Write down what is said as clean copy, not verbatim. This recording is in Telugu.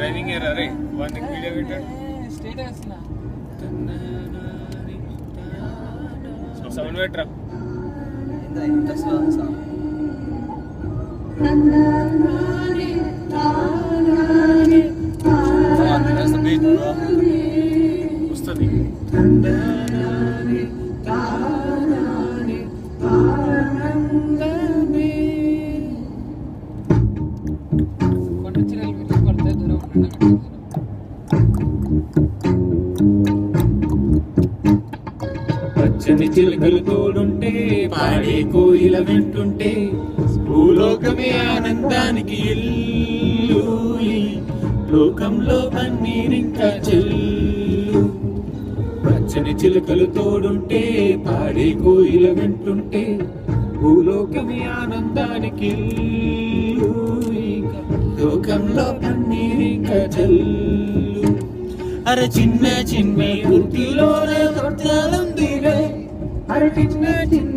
డ్రైవింగ్ ఎర్రర్ రే వానికి వీడియో పెట్టాడు స్ట్రైట్ వేస్తున్నా సౌండ్ పెట్టరా ఇంత slow song that's the beat bro వస్తుంది కొండ చిరలు విరిగి పడితే దూరం పచ్చని చిలుకలు తోడుంటే పాడే కోయిల వింటుంటే భూలోకమే ఆనందానికి ఇల్లు లోకంలో పన్నీరింకా చెల్లు పచ్చని చిలుకలు తోడుంటే పాడే కోయిల వింటుంటే భూలోకమే ఆనందానికి ఇల్లు లోకంలో పన్నీరింకా చెల్లు అరే చిన్న చిన్న ఊటిలోనే కొట్టాలందిలే అరే చిన్న చిన్న